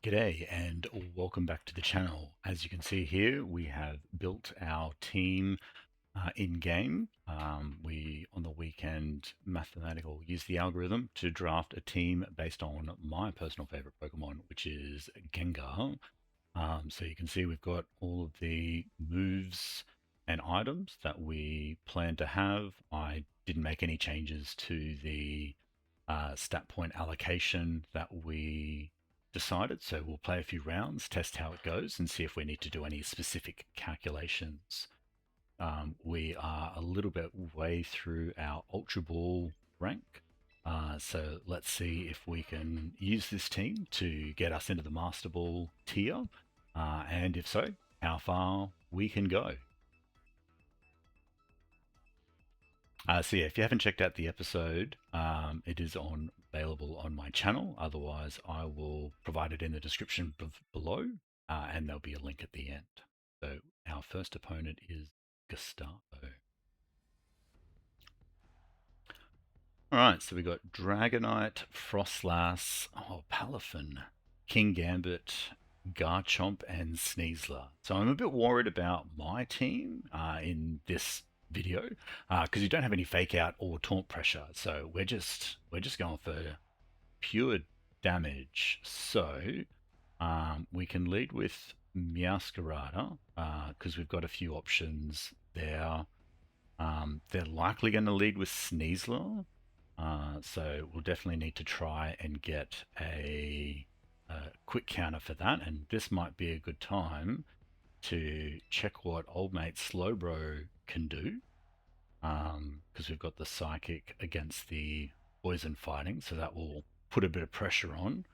G'day and welcome back to the channel. As you can see here, we have built our team in-game. We, on the weekend, mathematical used the algorithm to draft a team based on my personal favorite Pokemon, which is Gengar. So you can see we've got all of the moves and items that we plan to have. I didn't make any changes to the stat point allocation that we decided. So we'll play a few rounds, test how it goes, and see if we need to do any specific calculations. We are a little bit way through our Ultra Ball rank. So let's see if we can use this team to get us into the Master Ball tier. And if so, how far we can go. So yeah, if you haven't checked out the episode, it is available on my channel. Otherwise, I will provide it in the description below, and there'll be a link at the end. So our first opponent is Gustavo. All right, so we got Dragonite, Frostlass, Palafin, Kingambit, Garchomp, and Sneasler. So I'm a bit worried about my team in this video because you don't have any fake out or taunt pressure. So we're just going for pure damage. So we can lead with Meowscarada because we've got a few options there. They're likely going to lead with Sneasler. So we'll definitely need to try and get a quick counter for that, and this might be a good time to check what old mate Slowbro can do, because we've got the psychic against the poison fighting, so that will put a bit of pressure on,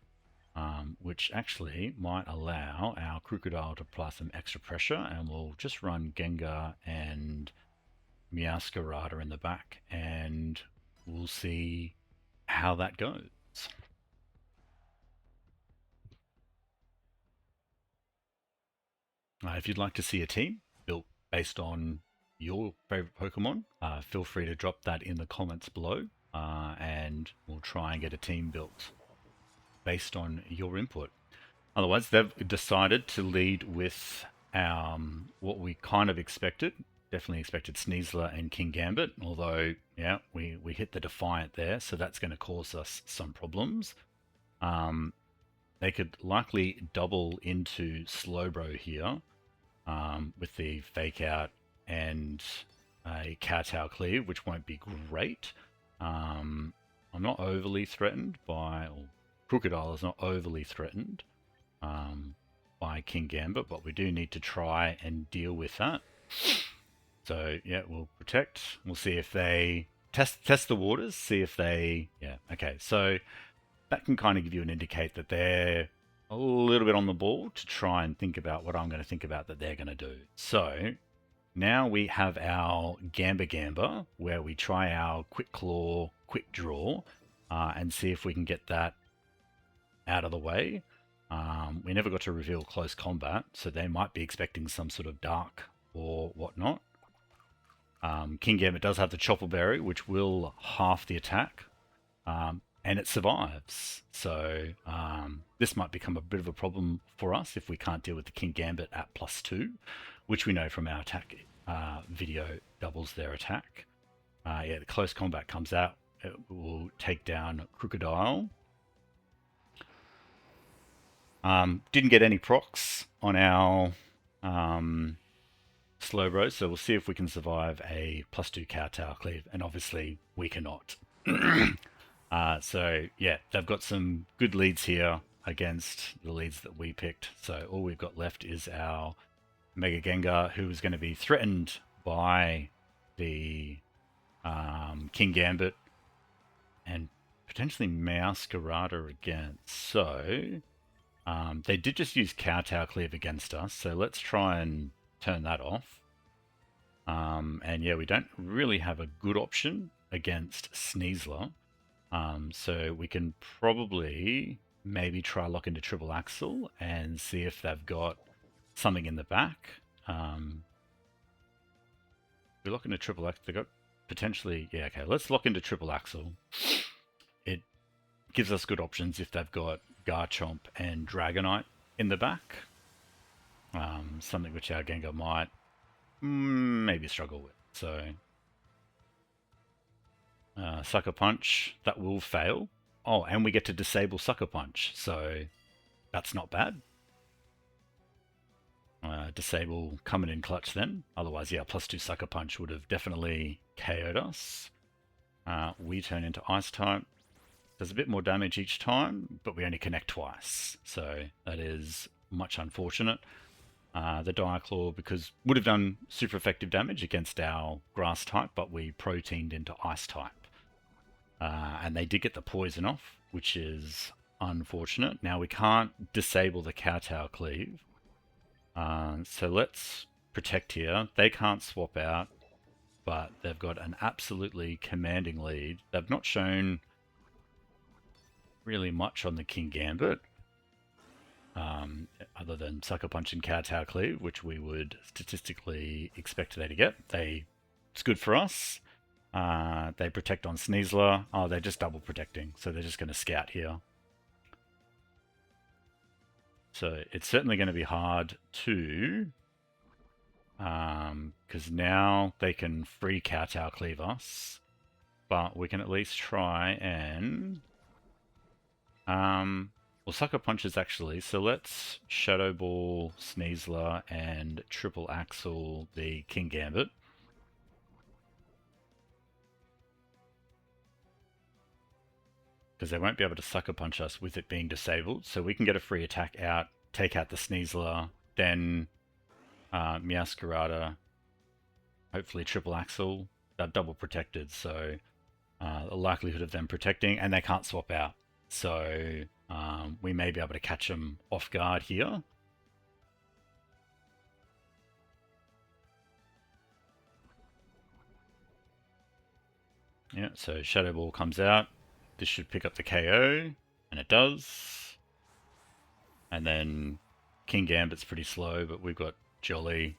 which actually might allow our Crocodile to apply some extra pressure, and we'll just run Gengar and Meowscarada in the back, and we'll see how that goes. If you'd like to see a team built based on your favorite Pokemon, feel free to drop that in the comments below, and we'll try and get a team built based on your input. Otherwise, they've decided to lead with what we kind of expected. Definitely expected Sneasler and Kingambit, although, yeah, we hit the Defiant there, so that's going to cause us some problems. They could likely double into Slowbro here with the Fake Out and a Kowtow Cleave, which won't be great. I'm not overly threatened by, or Crocodile is not overly threatened by Kingambit, but we do need to try and deal with that. So yeah, we'll protect. We'll see if they test the waters, see if they, yeah, okay. So that can kind of give you an indicate that they're a little bit on the ball to try and think about what I'm going to think about that they're going to do. So now we have our Gamba, where we try our Quick Claw, Quick Draw, and see if we can get that out of the way. We never got to reveal close combat, so they might be expecting some sort of dark or whatnot. Kingambit does have the Chopper Berry, which will half the attack, and it survives. So this might become a bit of a problem for us if we can't deal with the Kingambit at +2, which we know from our attack video doubles their attack. Yeah, the close combat comes out. It will take down Crocodile. Didn't get any procs on our Slowbro, so we'll see if we can survive a +2 Kowtow Cleave, and obviously we cannot. So yeah, they've got some good leads here against the leads that we picked. So all we've got left is our Mega Gengar, who is going to be threatened by the Kingambit and potentially Meowscarada again. So they did just use Kowtow Cleave against us, so let's try and turn that off. And yeah, we don't really have a good option against Sneasler. So we can probably maybe try lock into Triple Axle and see if they've got something in the back. We lock into Triple Axle, they got potentially, yeah, okay, let's lock into Triple Axle. It gives us good options if they've got Garchomp and Dragonite in the back. Something which our Gengar might maybe struggle with. So Sucker Punch, that will fail. Oh, and we get to disable Sucker Punch, so that's not bad. Disable coming in clutch then. Otherwise, yeah, +2 Sucker Punch would have definitely KO'd us. We turn into Ice type. Does a bit more damage each time, but we only connect twice. So that is much unfortunate. The Dire Claw, because would have done super effective damage against our Grass type, but we proteined into Ice type. And they did get the poison off, which is unfortunate. Now we can't disable the Kowtow Cleave. So let's protect here. They can't swap out, but they've got an absolutely commanding lead. They've not shown really much on the Kingambit, other than Sucker Punch and Kowtow Cleave, which we would statistically expect they to get. It's good for us. They protect on Sneasler. Oh, they're just double protecting, so they're just going to scout here. So it's certainly going to be hard to, because now they can free Kowtow Cleave us, but we can at least try and, well, Sucker Punches actually, so let's Shadow Ball, Sneasler, and Triple Axle the Kingambit. Because they won't be able to Sucker Punch us with it being disabled. So we can get a free attack out, take out the Sneasler, then Meowscarada, hopefully Triple Axle. They're double protected, so the likelihood of them protecting, and they can't swap out. So we may be able to catch them off guard here. Yeah, so Shadow Ball comes out. This should pick up the KO, and it does. And then Kingambit's pretty slow, but we've got Jolly.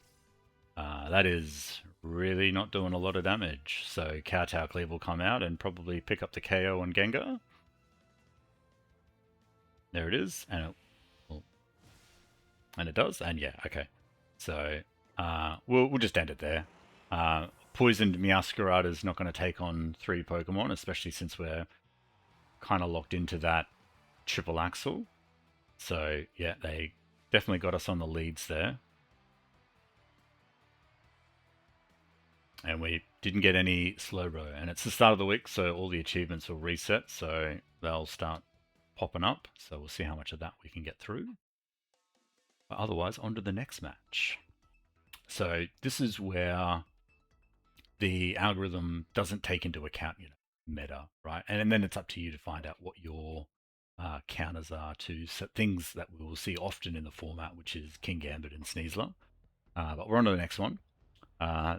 That is really not doing a lot of damage. So Kowtow Cleave will come out and probably pick up the KO on Gengar. There it is, and it does, and yeah, okay. So we'll just end it there. Poisoned Meowscarada is not going to take on 3 Pokemon, especially since we're kind of locked into that Triple Axle. So yeah, they definitely got us on the leads there. And we didn't get any Slowbro. And it's the start of the week, so all the achievements will reset, so they'll start popping up. So we'll see how much of that we can get through. But otherwise, on to the next match. So this is where the algorithm doesn't take into account, meta, right? And then it's up to you to find out what your counters are to things that we will see often in the format, which is Kingambit and Sneasler. But we're on to the next one.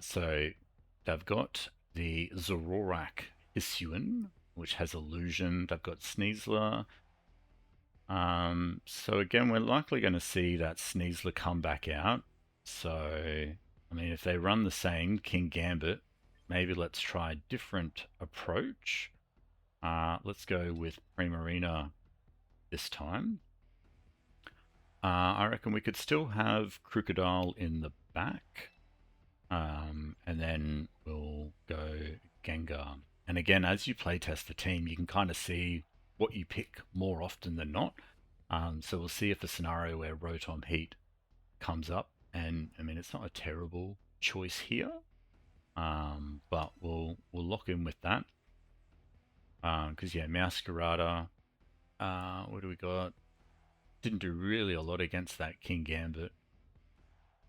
So they've got the Zoroark Hisuian, which has Illusion. They've got Sneasler. So again, we're likely going to see that Sneasler come back out. So, I mean, if they run the same Kingambit, maybe let's try a different approach. Let's go with Primarina this time. I reckon we could still have Crocodile in the back. And then we'll go Gengar. And again, as you playtest the team, you can kind of see what you pick more often than not. So we'll see if a scenario where Rotom Heat comes up. And I mean, it's not a terrible choice here, but we'll lock in with that. Because yeah, Meowscarada, what do we got? Didn't do really a lot against that Kingambit.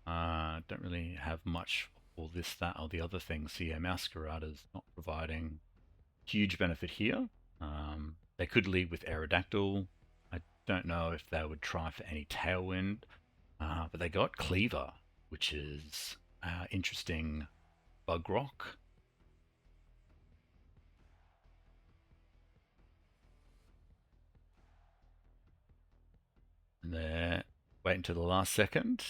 Don't really have much or this, that, or the other thing. So yeah, Meowscarada's not providing huge benefit here. They could lead with Aerodactyl. I don't know if they would try for any Tailwind, but they got Cleaver, which is interesting Bug Rock. And they're waiting to the last second.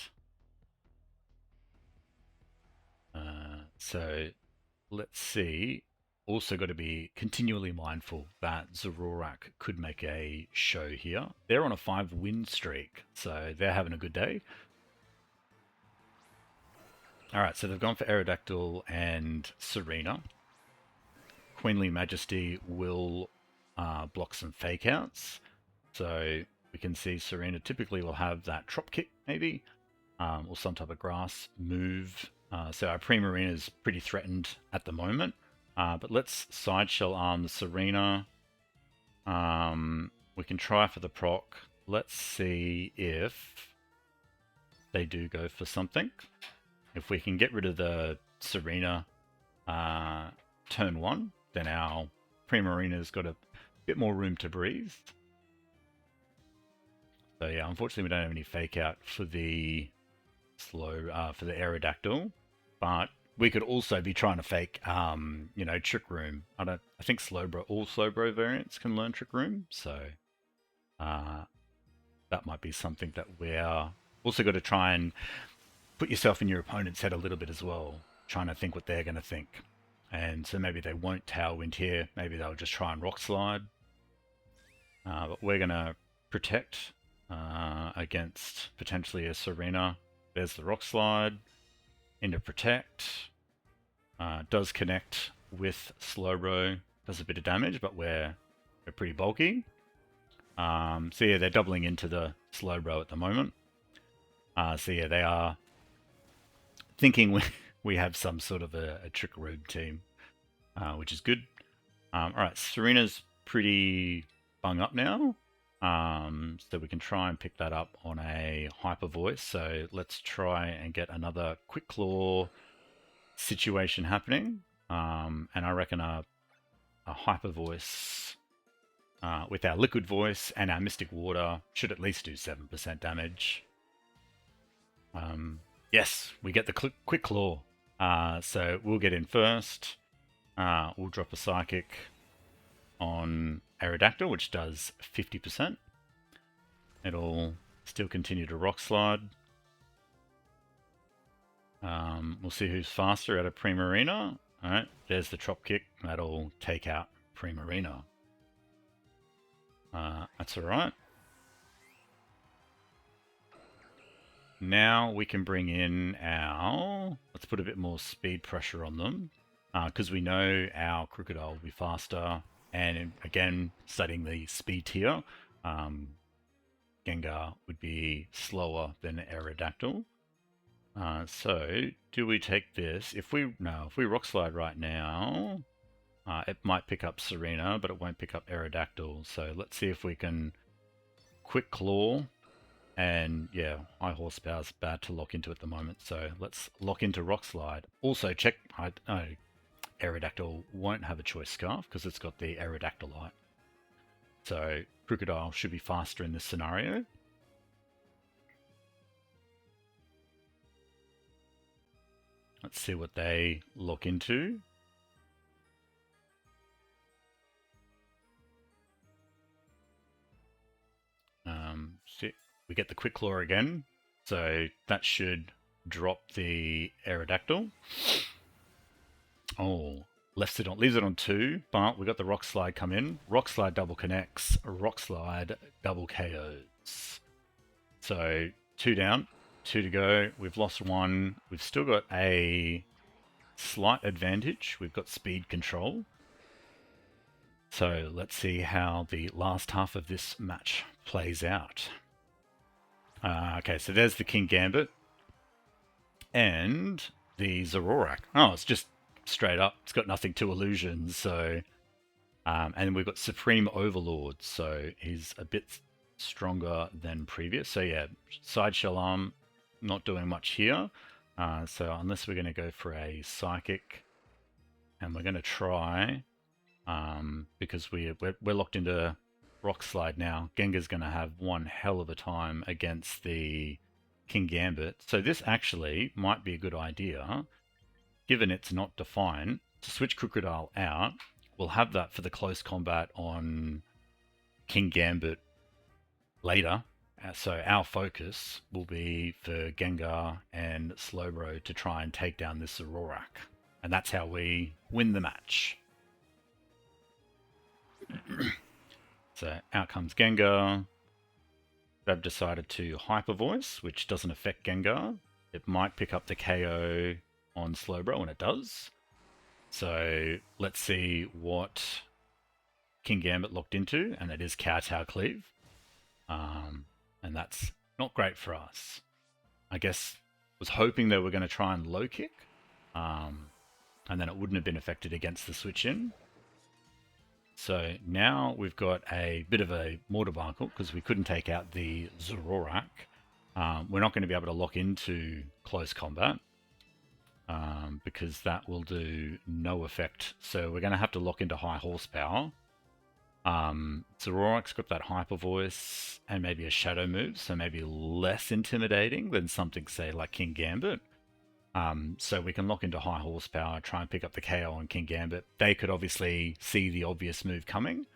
So let's see. also got to be continually mindful that Zoroark could make a show here. They're on a 5-win streak, so they're having a good day. Alright, so they've gone for Aerodactyl and Serena. Queenly Majesty will block some fake outs. So we can see Serena typically will have that Trop Kick maybe, or some type of grass move. So our Primarina is pretty threatened at the moment. But let's Sideshell Arm the Serena. We can try for the proc. Let's see if they do go for something. If we can get rid of the Serena turn 1, then our Primarina's got a bit more room to breathe. So yeah, unfortunately we don't have any fake out for the for the Aerodactyl, but we could also be trying to fake, you know, Trick Room. I think all Slowbro variants can learn Trick Room, so that might be something that we're also got to try and put yourself in your opponent's head a little bit as well, trying to think what they're going to think. And so maybe they won't Tailwind here, maybe they'll just try and Rock Slide. But we're going to protect against potentially a Serena. There's the Rock Slide. Into Protect. Does connect with Slowbro. Does a bit of damage, but we're pretty bulky. So yeah, they're doubling into the Slowbro at the moment. So yeah, they are thinking we have some sort of a Trick Room team, which is good. Alright, Serena's pretty bung up now. So we can try and pick that up on a Hyper Voice. So let's try and get another Quick Claw situation happening. And I reckon a Hyper Voice with our Liquid Voice and our Mystic Water should at least do 7% damage. Yes, we get the Quick Claw. So we'll get in first. We'll drop a Psychic on Aerodactyl, which does 50%. It'll still continue to Rock Slide. We'll see who's faster out of Primarina. Alright, there's the Trop Kick. That'll take out Primarina. That's alright. Now we can bring in our... Let's put a bit more speed pressure on them. Because we know our Crocodile will be faster. And again, studying the speed tier, Gengar would be slower than Aerodactyl. So, do we take this? If we Rock Slide right now, it might pick up Serena, but it won't pick up Aerodactyl. So let's see if we can Quick Claw. And yeah, high horsepower is bad to lock into at the moment. So let's lock into Rock Slide. Also check, Aerodactyl won't have a Choice Scarf because it's got the Aerodactylite. So Crocodile should be faster in this scenario. Let's see what they lock into. We get the Quick Claw again, so that should drop the Aerodactyl. Oh, leaves it on 2, but we got the Rock Slide come in. Rock Slide double connects, Rock Slide double KOs. So 2 down, 2 to go. We've lost 1. We've still got a slight advantage. We've got speed control. So let's see how the last half of this match plays out. Okay, so there's the King Gambit and the Zoroark. Oh, it's just straight up. It's got nothing to illusions. So, and we've got Supreme Overlord. So he's a bit stronger than previous. So yeah, Sideshell Arm not doing much here. So unless we're going to go for a Psychic, and we're going to try, because we're locked into Rock Slide now. Gengar's going to have one hell of a time against the King Gambit. So this actually might be a good idea, given it's not defined, to switch Crocodile out. We'll have that for the close combat on King Gambit later. So our focus will be for Gengar and Slowbro to try and take down this Zoroark. And that's how we win the match. So out comes Gengar. They've decided to Hyper Voice, which doesn't affect Gengar. It might pick up the KO on Slowbro, and it does. So let's see what King Gambit locked into, and it is Kowtow Cleave. And that's not great for us. I guess was hoping they were going to try and low kick, and then it wouldn't have been affected against the switch in. So now we've got a bit of a more debacle because we couldn't take out the Zoroark. We're not going to be able to lock into close combat because that will do no effect. So we're going to have to lock into high horsepower. Zoroark's got that hyper voice and maybe a shadow move, so maybe less intimidating than something, say, like King Gambit. So we can lock into high horsepower, try and pick up the KO on King Gambit. They could obviously see the obvious move coming,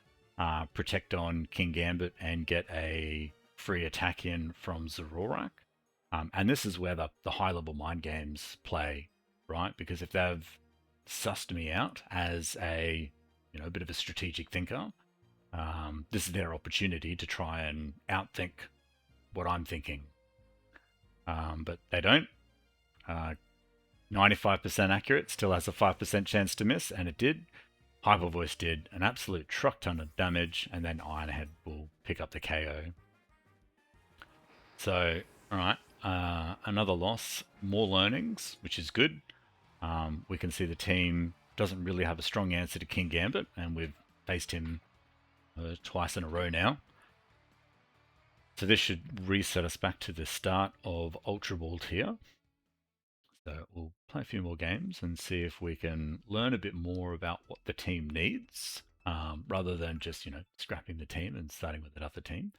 protect on King Gambit and get a free attack in from Zoroark. And this is where the high level mind games play, right? Because if they've sussed me out as a bit of a strategic thinker, this is their opportunity to try and outthink what I'm thinking. But they don't. 95% accurate, still has a 5% chance to miss, and it did. Hyper Voice did an absolute truck ton of damage, and then Ironhead will pick up the KO. So, alright, another loss, more learnings, which is good. We can see the team doesn't really have a strong answer to King Gambit, and we've faced him twice in a row now. So this should reset us back to the start of Ultra Ball tier. So we'll play a few more games and see if we can learn a bit more about what the team needs, rather than just, scrapping the team and starting with another team.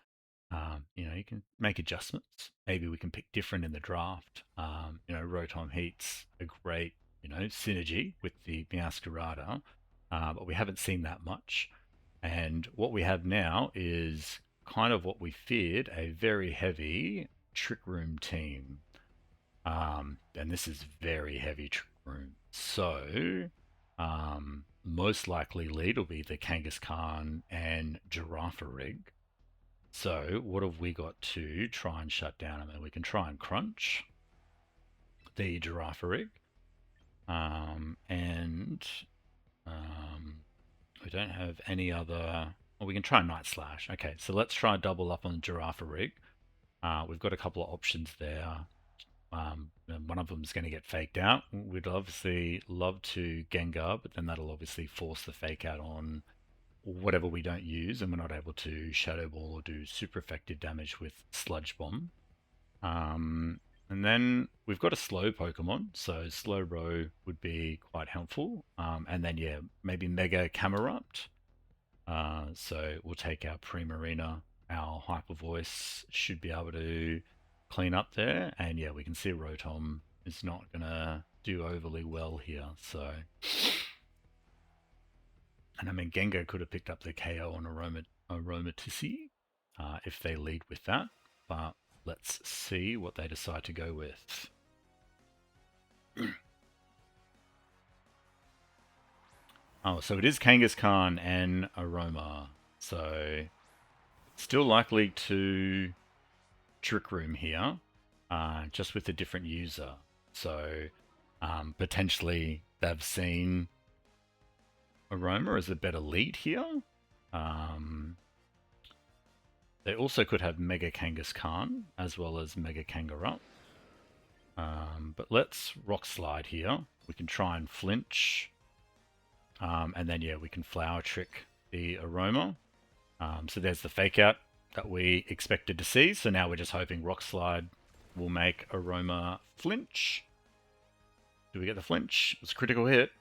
You can make adjustments. Maybe we can pick different in the draft. Rotom Heat's a great, synergy with the Meowscarada, but we haven't seen that much. And what we have now is kind of what we feared, a very heavy Trick Room team. And this is very heavy Trick Room. So, most likely lead will be the Kangaskhan and Girafarig. So, what have we got to try and shut down? I mean, we can try and crunch the Girafarig. We don't have any other... Well, we can try Night Slash. Okay, so let's try double up on Girafarig. We've got a couple of options there. And one of them is going to get faked out. We'd obviously love to Gengar, but then that'll obviously force the fake out on whatever we don't use, and we're not able to Shadow Ball or do super effective damage with Sludge Bomb. And then we've got a slow Pokemon, so Slowbro would be quite helpful. And then, yeah, maybe Mega Camerupt. So we'll take our Primarina, our Hyper Voice should be able to clean up there. And yeah, we can see Rotom is not going to do overly well here. So, and I mean, Gengar could have picked up the KO on Aromatisse if they lead with that. But let's see what they decide to go with. Oh, so it is Kangaskhan and Aroma. So still likely to Trick Room here, just with a different user. So potentially they've seen Aroma as a better lead here. They also could have Mega Kangaskhan as well as Mega Kangarup. But let's Rock Slide here. We can try and flinch. And then, yeah, we can Flower Trick the Aroma. So there's the fake out that we expected to see. So now we're just hoping Rock Slide will make Aroma flinch. Do we get the flinch? It's a critical hit.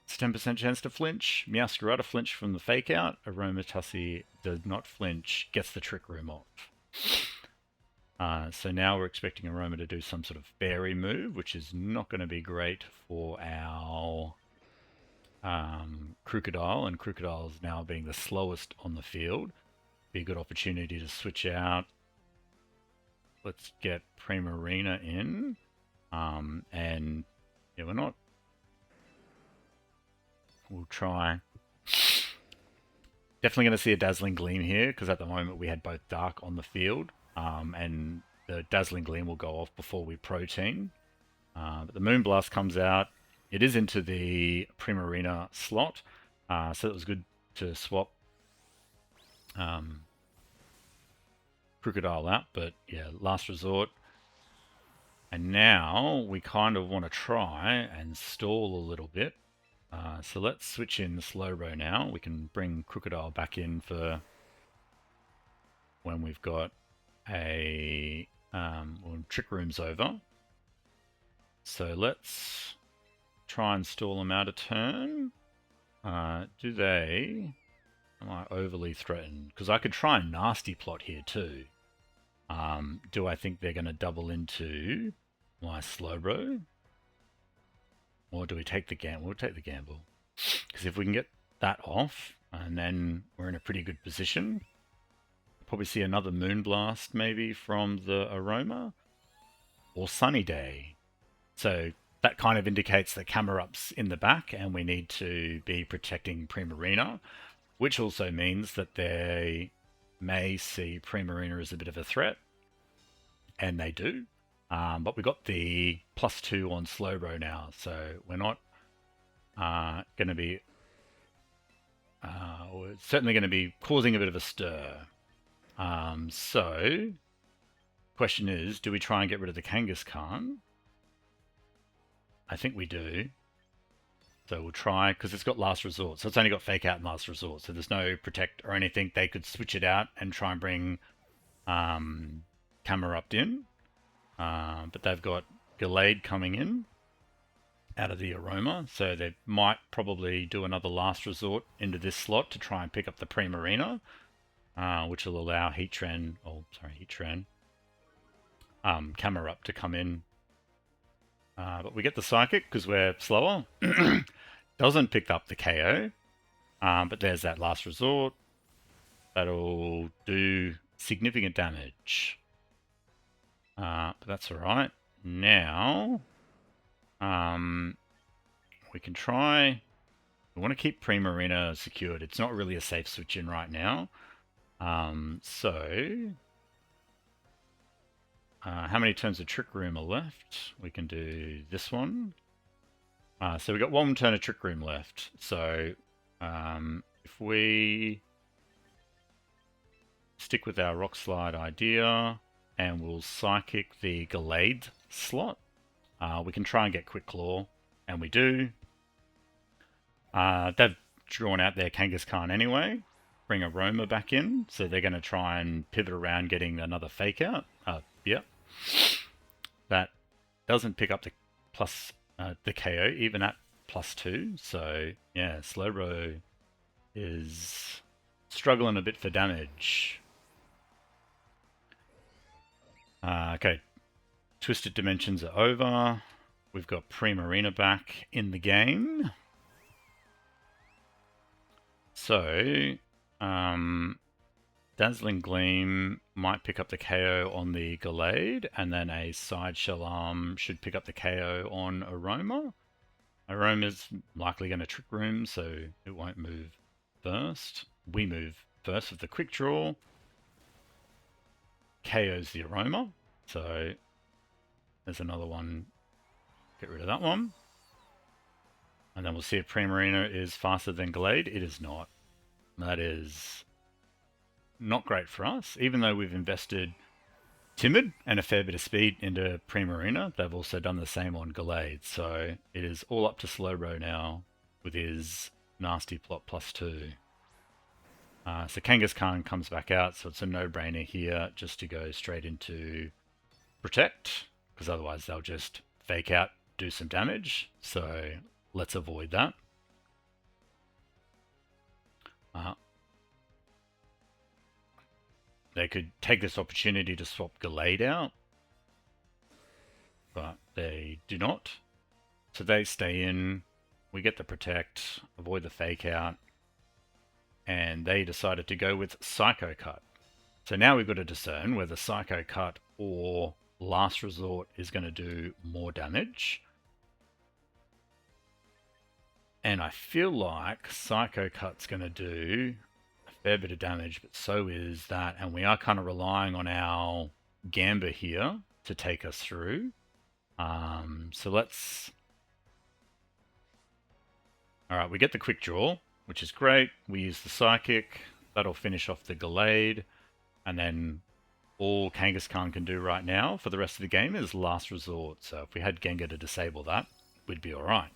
It's a 10% chance to flinch. Meowscarada flinch from the fake out. Aromatisse does not flinch. Gets the Trick Room off. So now we're expecting Aroma to do some sort of fairy move, which is not going to be great for our Crocodile, and Crocodile is now being the slowest on the field. Be a good opportunity to switch out. Let's get Primarina in. And yeah, we're not... We'll try Definitely going to see a Dazzling Gleam here, because at the moment we had both Dark on the field, and the Dazzling Gleam will go off before we Protein. But the Moonblast comes out. It is into the Primarina slot, so it was good to swap Crocodile out, but yeah, last resort. And now we kind of want to try and stall a little bit. So let's switch in the Slowbro now. We can bring Crocodile back in for when we've got a when Trick Room's over. So let's try and stall them out a turn. Do they... Am I overly threatened? Because I could try and Nasty Plot here too. Do I think they're going to double into my Slowbro? Or do we take the gamble? We'll take the gamble. Because if we can get that off, and then we're in a pretty good position. Probably see another Moonblast maybe from the Aroma. Or Sunny Day. So that kind of indicates that Camerup's in the back and we need to be protecting Primarina. Which also means that they may see Primarina as a bit of a threat. And they do. But we got the +2 on Slowbro now, so we're not going to be... we're certainly going to be causing a bit of a stir. So, question is, do we try and get rid of the Kangaskhan? I think we do. So we'll try, because it's got Last Resort. So it's only got Fake Out and Last Resort. So there's no Protect or anything. They could switch it out and try and bring Camerupt in. But they've got Gallade coming in out of the Aroma. So they might probably do another Last Resort into this slot to try and pick up the Primarina. Which will allow Heatran, Camerupt to come in. But we get the Psychic because we're slower. Doesn't pick up the KO. But there's that Last Resort. That'll do significant damage. But that's alright. Now, we can try... We want to keep Primarina secured. It's not really a safe switch in right now. How many turns of Trick Room are left? We can do this one. So we've got one turn of Trick Room left. So if we stick with our Rock Slide idea and we'll Psychic the Gallade slot, we can try and get Quick Claw, and we do. They've drawn out their Kangaskhan anyway. Bring Aroma back in, so they're going to try and pivot around getting another Fake Out. Yep. That doesn't pick up the KO, even at +2. So, yeah, Slowbro is struggling a bit for damage. Okay, Twisted Dimensions are over. We've got Primarina back in the game. So, Dazzling Gleam might pick up the KO on the Gallade, and then a Side Shell Arm should pick up the KO on Aroma. Aroma's likely going to Trick Room, so it won't move first. We move first with the Quick Draw. KO's the Aroma, so there's another one. Get rid of that one. And then we'll see if Primarina is faster than Gallade. It is not. That is not great for us. Even though we've invested Timid and a fair bit of speed into Primarina, they've also done the same on Gallade. So it is all up to Slowbro now with his Nasty Plot +2. So Kangaskhan comes back out, so it's a no-brainer here just to go straight into Protect, because otherwise they'll just Fake Out, do some damage. So let's avoid that. They could take this opportunity to swap Gallade out, but they do not. So they stay in, we get the Protect, avoid the Fake Out, and they decided to go with Psycho Cut. So now we've got to discern whether Psycho Cut or Last Resort is going to do more damage. And I feel like Psycho Cut's going to do a fair bit of damage, but so is that. And we are kind of relying on our Gamba here to take us through. So let's... Alright, we get the quick draw, which is great. We use the Psychic. That'll finish off the Gallade. And then all Kangaskhan can do right now for the rest of the game is Last Resort. So if we had Gengar to disable that, we'd be alright.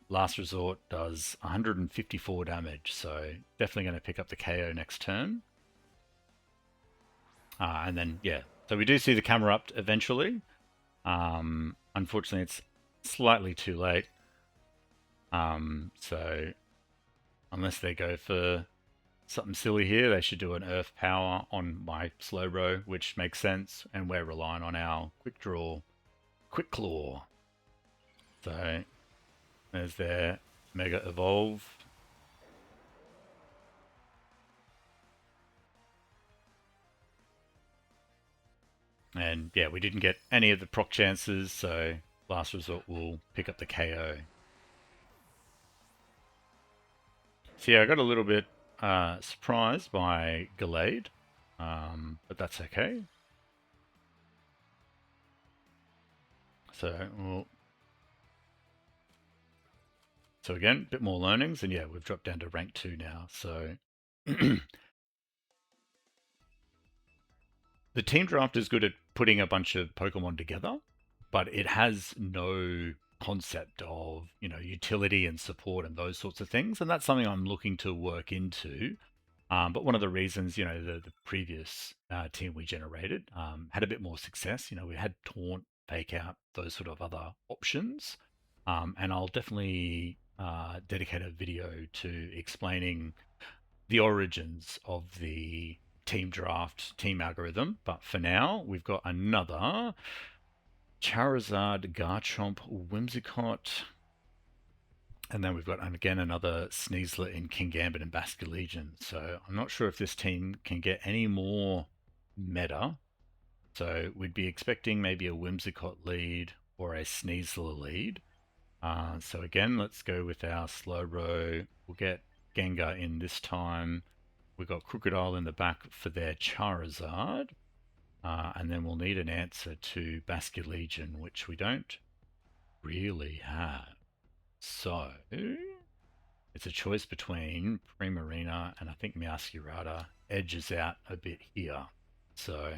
Last Resort does 154 damage, so definitely going to pick up the KO next turn. And then, yeah, so we do see the camera up eventually. Unfortunately, it's slightly too late. So unless they go for something silly here, they should do an Earth Power on my Slowbro, which makes sense, and we're relying on our Quick Draw, Quick Claw. So there's their Mega Evolve. And yeah, we didn't get any of the proc chances, so Last Resort will pick up the KO. So yeah, I got a little bit surprised by Gallade, but that's okay. So again, a bit more learnings, and yeah, we've dropped down to rank 2 now. So the team draft is good at putting a bunch of Pokemon together, but it has no concept of, you know, utility and support and those sorts of things, and that's something I'm looking to work into. But one of the reasons, you know, the previous team we generated had a bit more success. You know, we had Taunt, Fake Out, those sort of other options. And I'll definitely dedicate a video to explaining the origins of the team draft, team algorithm. But for now, we've got another Charizard, Garchomp, Whimsicott, and then we've got, again, another Sneasler in Kingambit and Basculegion. So I'm not sure if this team can get any more meta. So we'd be expecting maybe a Whimsicott lead or a Sneasler lead. So again, let's go with our Slowbro. We'll get Gengar in this time. We've got Crocodile in the back for their Charizard. And then we'll need an answer to Basculegion, which we don't really have. So it's a choice between Primarina and I think Meowscarada edges out a bit here. So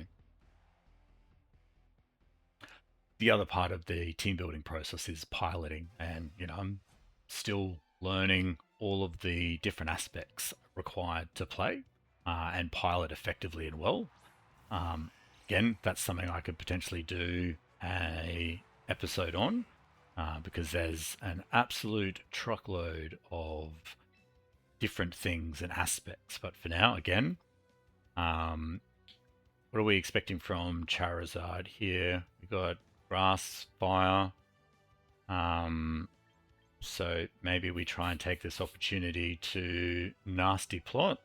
the other part of the team building process is piloting, and you know, I'm still learning all of the different aspects required to play and pilot effectively and well. Again, that's something I could potentially do a episode on, because there's an absolute truckload of different things and aspects. But for now, again, what are we expecting from Charizard here? We got Grass, Fire. So maybe we try and take this opportunity to Nasty Plot.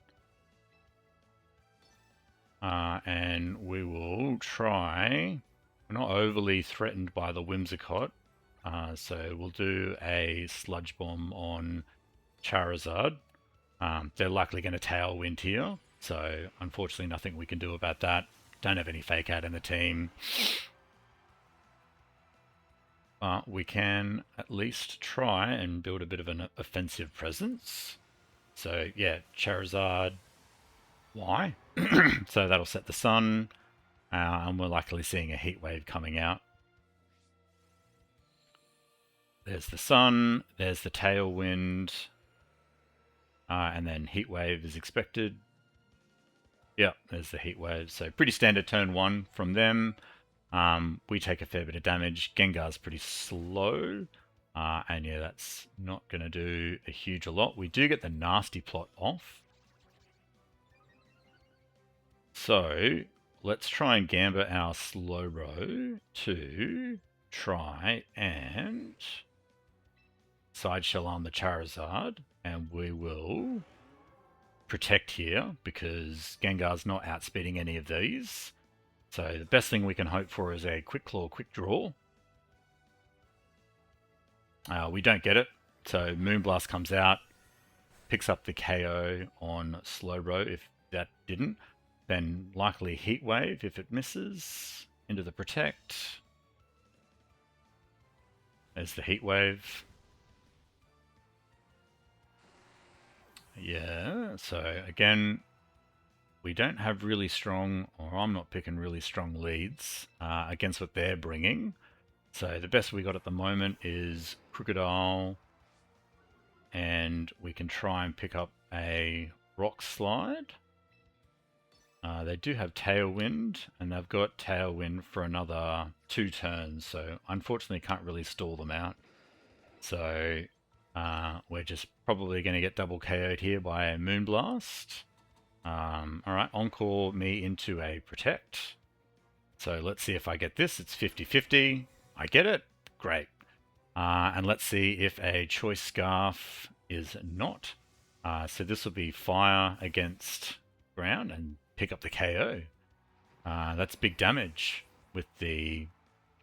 And we will try... We're not overly threatened by the Whimsicott. So we'll do a Sludge Bomb on Charizard. They're likely going to Tailwind here. So unfortunately nothing we can do about that. Don't have any Fake Out in the team. But we can at least try and build a bit of an offensive presence. So yeah, Charizard, Y. So that'll set the sun. And we're likely seeing a heat wave coming out. There's the sun, there's the tailwind, and then heat wave is expected. Yeah, there's the heat wave. So pretty standard turn 1 from them. We take a fair bit of damage. Gengar's pretty slow. And yeah, that's not going to do a huge lot. We do get the Nasty Plot off. So let's try and Gamba our Slowbro to try and Sideshell on the Charizard, and we will protect here because Gengar's not outspeeding any of these. So the best thing we can hope for is a Quick Claw, Quick Draw. We don't get it, so Moonblast comes out. picks up the KO on Slowbro. If that didn't, then likely Heat Wave if it misses into the Protect. There's the Heat Wave. Yeah, so again, we don't have really strong, or I'm not picking really strong leads against what they're bringing. So the best we got at the moment is Crocodile, and we can try and pick up a Rock Slide. They do have Tailwind, and they've got Tailwind for another 2 turns, so unfortunately can't really stall them out. So we're just probably going to get double KO'd here by a Moonblast. Alright, Encore me into a Protect. So let's see if I get this. It's 50-50. I get it. Great. And let's see if a Choice Scarf is not. So this will be Fire against Ground and pick up the KO. That's big damage with the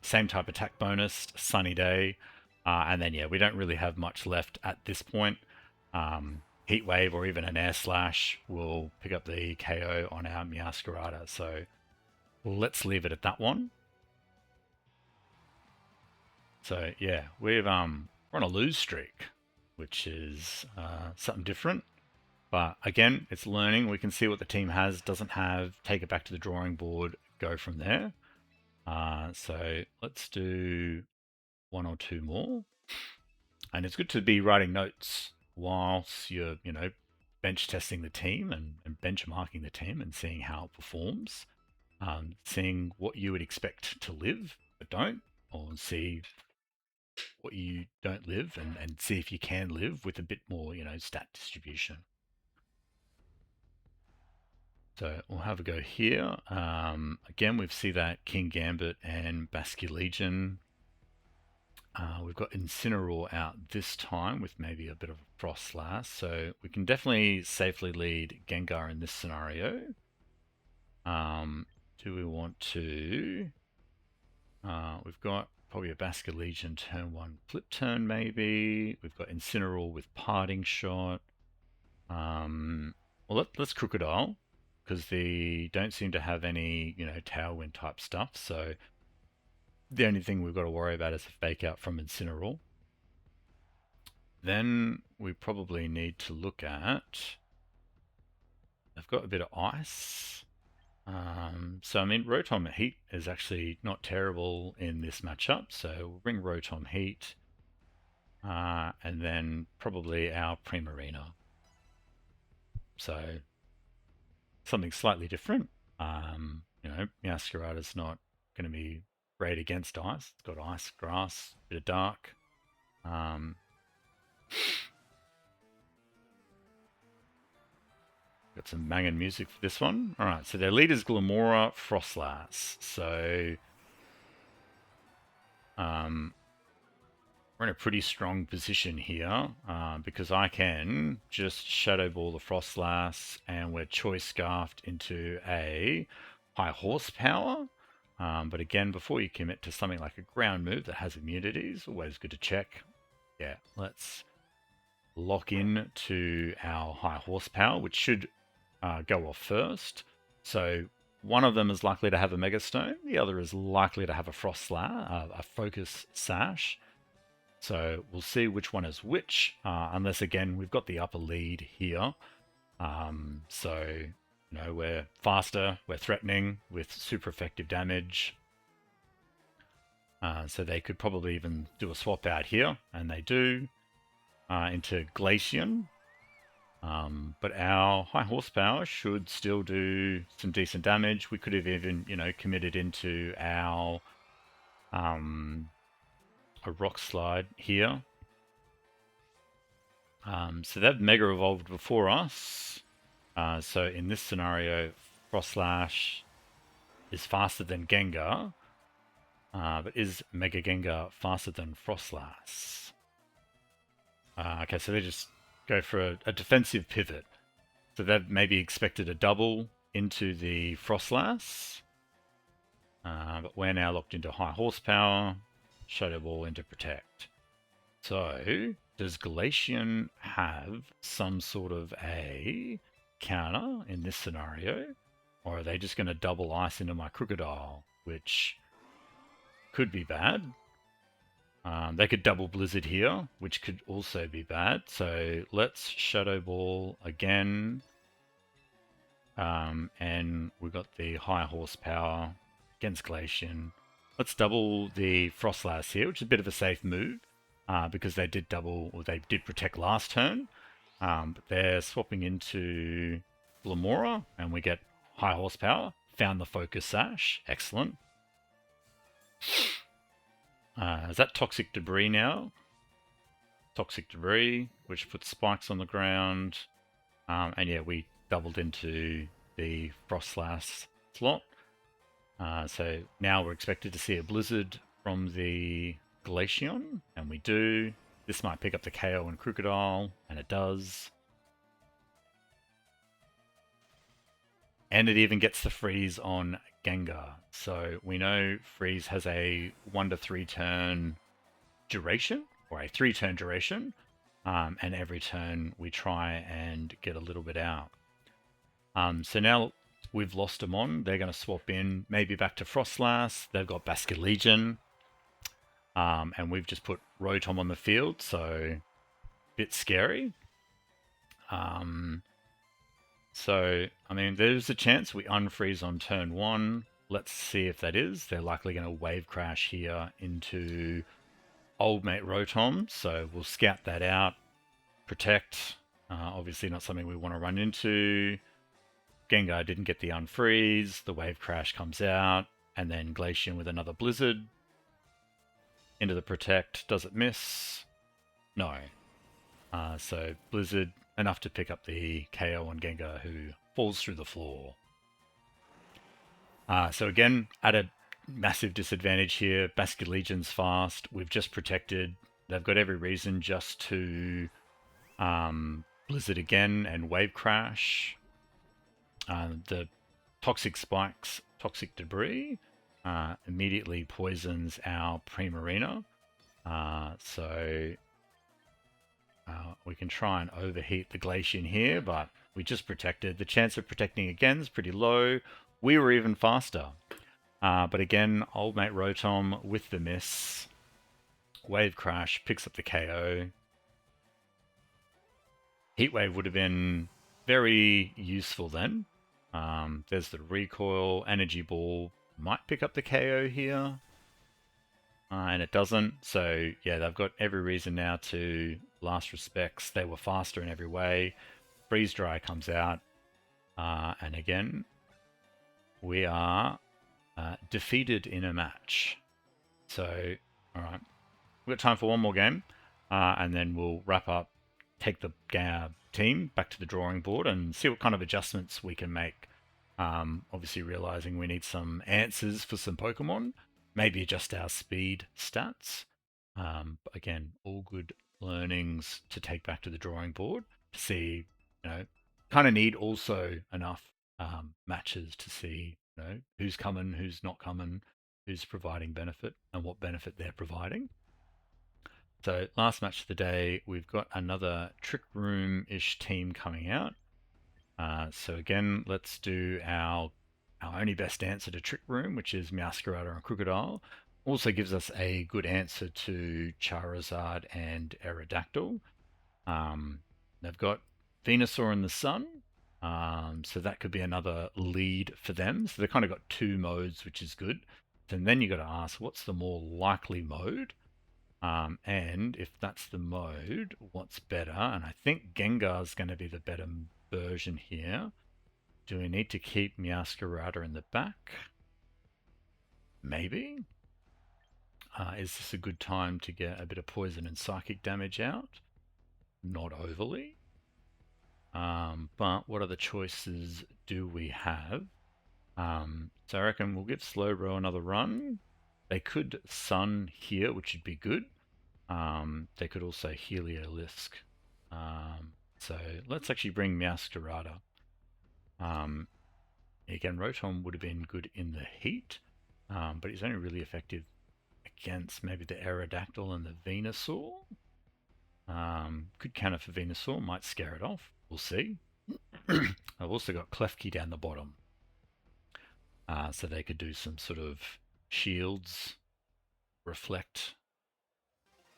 same type attack bonus, Sunny Day. And then, yeah, we don't really have much left at this point. Heat Wave or even an Air Slash will pick up the KO on our Meowscarada. So let's leave it at that one. So yeah, we're on a lose streak, which is something different. But again, it's learning. We can see what the team has, doesn't have, take it back to the drawing board, go from there. So let's do 1 or 2 more. And it's good to be writing notes whilst you're, bench testing the team and benchmarking the team and seeing how it performs. Seeing what you would expect to live but don't, or see what you don't live and see if you can live with a bit more, stat distribution. So we'll have a go here. Again, we've seen that King Gambit and Basculegion. We've got Incineroar out this time with maybe a bit of a Froslass. So we can definitely safely lead Gengar in this scenario. Do we want to... we've got probably a Basculegion turn 1 flip turn maybe. We've got Incineroar with Parting Shot. Well, let's Crocodile, because they don't seem to have any, Tailwind type stuff. So the only thing we've got to worry about is a Fake Out from Incineroar. Then we probably need to look at... They've got a bit of Ice. So, I mean, Rotom Heat is actually not terrible in this matchup. So we'll bring Rotom Heat. And then probably our Primarina. So something slightly different. Meowscarada's not going to be great against Ice. It's got Ice, Grass, bit of Dark. Got some banging music for this one. All right, so their lead is Glamora, Froslass. So we're in a pretty strong position here because I can just Shadow Ball the Froslass, and we're Choice Scarfed into a high horsepower. But again, before you commit to something like a ground move that has immunities, always good to check. Yeah, let's lock in to our high horsepower, which should go off first. So one of them is likely to have a Mega Stone, the other is likely to have a Froslass, a Focus Sash. So we'll see which one is which, unless again we've got the upper lead here. So we're faster, we're threatening with super effective damage. So they could probably even do a swap out here, and they do, into Glaceon. But our high horsepower should still do some decent damage. We could have even, committed into our a Rock Slide here. So they've Mega Evolved before us. So in this scenario, Froslash is faster than Gengar. But is Mega Gengar faster than Froslass? Okay, so they just go for a defensive pivot. So they've maybe expected a double into the Froslass. But we're now locked into high horsepower. Shadow Ball into Protect. So Does Glacian have some sort of a counter in this scenario? Or are they just going to double ice into my Crocodile, which could be bad? They could double Blizzard here, which could also be bad. So let's Shadow Ball again. And we've got the high horsepower against Glacian. Let's double the Frostlass here, which is a bit of a safe move because they did double, or they did protect last turn. But they're swapping into Lamora, and we get high horsepower. Found the Focus Sash. Excellent. Is that Toxic Debris now? Toxic Debris, which puts spikes on the ground. And yeah, we doubled into the Frostlass slot. So now we're expected to see a Blizzard from the Glaceon, and we do. This might pick up the KO and Crocodile, and it does. And it even gets the freeze on Gengar. So we know freeze has a 1 to 3 turn duration, or a 3 turn duration, and every turn we try and get a little bit out. So now we've lost them on. They're going to swap in, maybe back to Frostlass. They've got Basculegion. And we've just put Rotom on the field, so a bit scary. So, I mean, there's a chance we unfreeze on turn 1. Let's see if that is. They're likely going to wave crash here into Old Mate Rotom, so we'll scout that out. Protect, obviously not something we want to run into. Gengar didn't get the unfreeze, the wave crash comes out, and then Glacian with another Blizzard. Into the Protect, does it miss? No. So Blizzard, enough to pick up the KO on Gengar, who falls through the floor. So again, at a massive disadvantage here. Basculegion's fast. We've just protected. They've got every reason just to Blizzard again and Wave Crash. The Toxic Spikes, Toxic Debris immediately poisons our Primarina. So we can try and overheat the Glacian here, but we just protected. The chance of protecting again is pretty low. We were even faster. But again, Old Mate Rotom with the miss. Wave Crash picks up the KO. Heatwave would have been very useful then. There's the recoil. Energy Ball might pick up the KO here. And it doesn't. So yeah, they've got every reason now to last respects. They were faster in every way. Freeze Dry comes out. And again, we are defeated in a match. So, alright. We've got time for one more game. And then we'll wrap up, take the team back to the drawing board and see what kind of adjustments we can make. Obviously realizing we need some answers for some Pokemon. Maybe adjust our speed stats. But again, all good learnings to take back to the drawing board to see, kind of need also enough matches to see, who's coming, who's not coming, who's providing benefit and what benefit they're providing. So last match of the day, we've got another Trick Room-ish team coming out. So again, let's do our only best answer to Trick Room, which is Meowscarada and Crocodile. Also gives us a good answer to Charizard and Aerodactyl. They've got Venusaur in the Sun, so that could be another lead for them. So they've kind of got two modes, which is good. And then you got to ask, what's the more likely mode? And if that's the mode, what's better? And I think Gengar's going to be the better version here. Do we need to keep Meowscarada in the back? Maybe. Is this a good time to get a bit of poison and psychic damage out? Not overly. But what other choices do we have? So I reckon we'll give Slowbro another run. They could Sun here, which would be good. They could also Heliolisk. So let's actually bring Meowscarada. Again, Rotom would have been good in the heat, but he's only really effective against maybe the Aerodactyl and the Venusaur. Could counter for Venusaur, might scare it off. We'll see. I've also got Klefki down the bottom. So they could do some sort of shields, reflect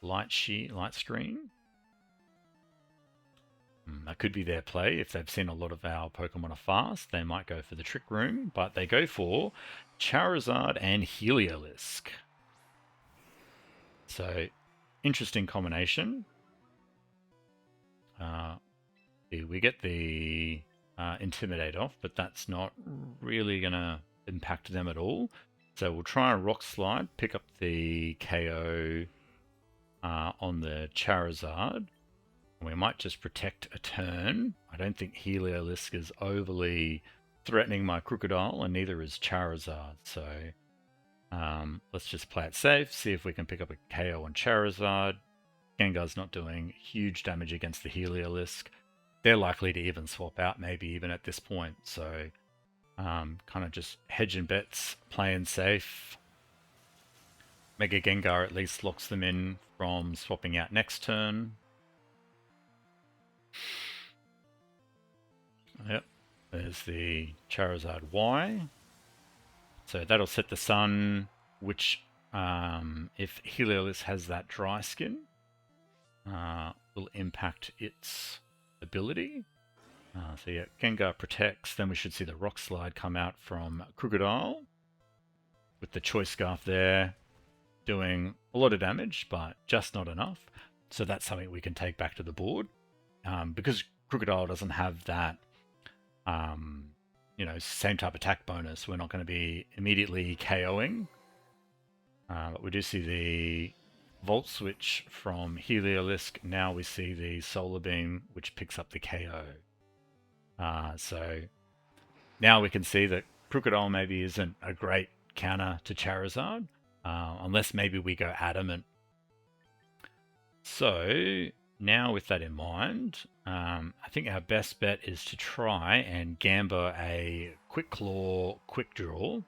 light screen. That could be their play. If they've seen a lot of our Pokemon are fast, they might go for the Trick Room, but they go for Charizard and Heliolisk. So, interesting combination. We get the Intimidate off, but that's not really going to impact them at all. So we'll try a Rock Slide, pick up the KO on the Charizard. And we might just protect a turn. I don't think Heliolisk is overly threatening my Crocodile, and neither is Charizard. So let's just play it safe, see if we can pick up a KO on Charizard. Gengar's not doing huge damage against the Heliolisk. They're likely to even swap out, maybe even at this point. So kind of just hedging bets, playing safe. Mega Gengar at least locks them in from swapping out next turn. Yep, there's the Charizard Y. So that'll set the sun, which if Heliolisk has that dry skin, will impact its ability. So yeah, Gengar protects, then we should see the Rock Slide come out from Crocodile with the Choice Scarf there, doing a lot of damage, but just not enough. So that's something we can take back to the board. Because Crocodile doesn't have that, same type attack bonus, we're not going to be immediately KOing. But we do see the Volt Switch from Heliolisk. Now we see the Solar Beam, which picks up the KO. So now we can see that Crocodile maybe isn't a great counter to Charizard, unless maybe we go Adamant. So now with that in mind, I think our best bet is to try and gamble a Quick Claw, Quick Draw.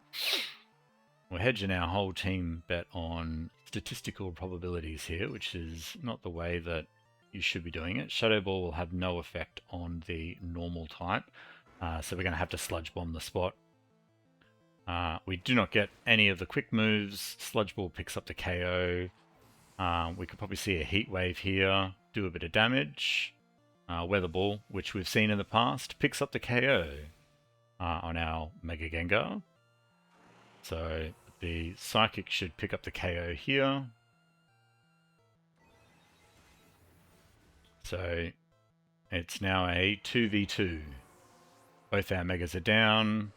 We're hedging our whole team bet on statistical probabilities here, which is not the way that you should be doing it. Shadow Ball will have no effect on the normal type, so we're going to have to Sludge Bomb the spot. We do not get any of the quick moves. Sludge Ball picks up the KO. We could probably see a Heat Wave here, do a bit of damage. Weather Ball, which we've seen in the past, picks up the KO on our Mega Gengar. So the Psychic should pick up the KO here. So it's now a 2v2. Both our Megas are down.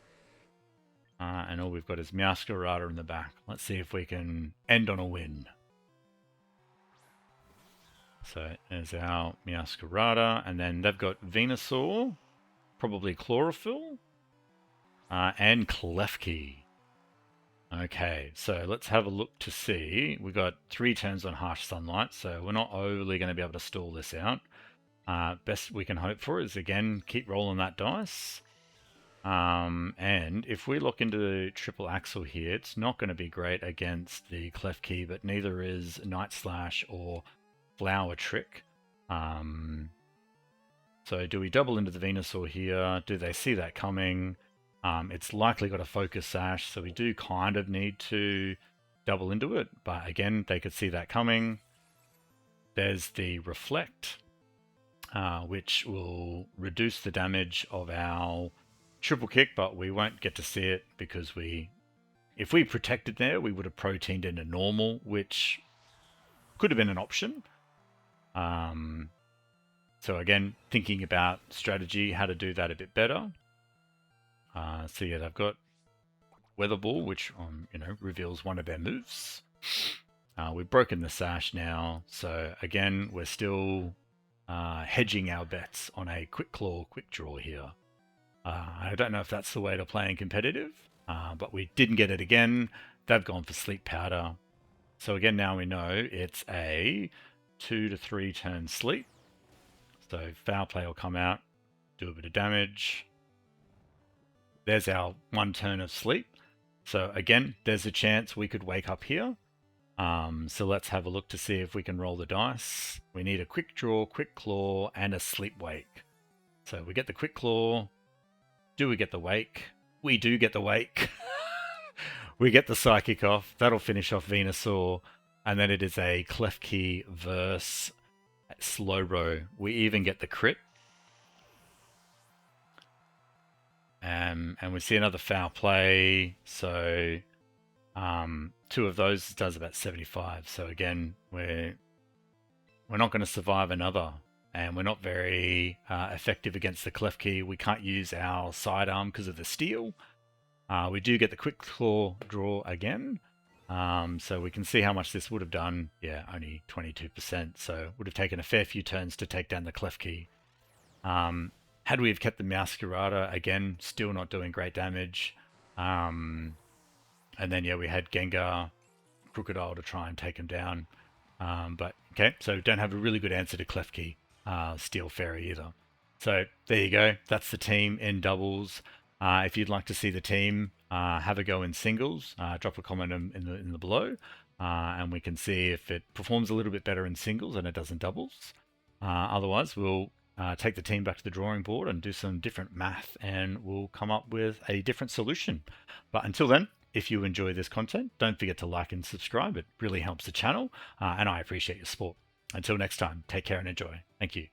And all we've got is Meowscarada in the back. Let's see if we can end on a win. So there's our Meowscarada, and then they've got Venusaur, probably Chlorophyll, and Klefki. Okay, so let's have a look to see. We've got 3 turns on Harsh Sunlight, so we're not overly going to be able to stall this out. Best we can hope for is, again, keep rolling that dice. And if we look into the Triple Axle here, it's not going to be great against the Klefki, but neither is Night Slash or Flower Trick. So do we double into the Venusaur here? Do they see that coming? It's likely got a Focus Sash, so we do kind of need to double into it. But again, they could see that coming. There's the Reflect, which will reduce the damage of our Triple Kick, but we won't get to see it because if we protected there, we would have proteined into normal, which could have been an option. So again, thinking about strategy, how to do that a bit better. So yeah, they've got Weather Ball, which reveals one of their moves. We've broken the Sash now, so again, we're still hedging our bets on a Quick Claw, Quick Draw here. I don't know if that's the way to play in competitive, but we didn't get it again. They've gone for Sleep Powder. So again, now we know it's a 2 to 3 turn sleep. So Foul Play will come out, do a bit of damage. There's our 1 turn of sleep. So again, there's a chance we could wake up here. So let's have a look to see if we can roll the dice. We need a quick draw, quick claw, and a sleep wake. So we get the quick claw. Do we get the wake? We do get the wake. We get the psychic off. That'll finish off Venusaur. And then it is a Klefki versus Slowbro. We even get the crit. And we see another foul play. So 2 of those does about 75. So again, we're not going to survive another. And we're not very effective against the Klefki. We can't use our sidearm because of the steel. We do get the quick claw draw again. So we can see how much this would have done. Yeah, only 22%. So would have taken a fair few turns to take down the Klefki. Had we have kept the Masquerada, again, still not doing great damage. And then, yeah, we had Gengar, Crocodile to try and take him down. But, okay, so don't have a really good answer to Klefki, Steel Fairy either. So there you go. That's the team in doubles. If you'd like to see the team have a go in singles, drop a comment in the below, and we can see if it performs a little bit better in singles than it does in doubles. Otherwise, we'll take the team back to the drawing board and do some different math, and we'll come up with a different solution. But until then, if you enjoy this content, don't forget to like and subscribe. It really helps the channel, and I appreciate your support. Until next time, take care and enjoy. Thank you.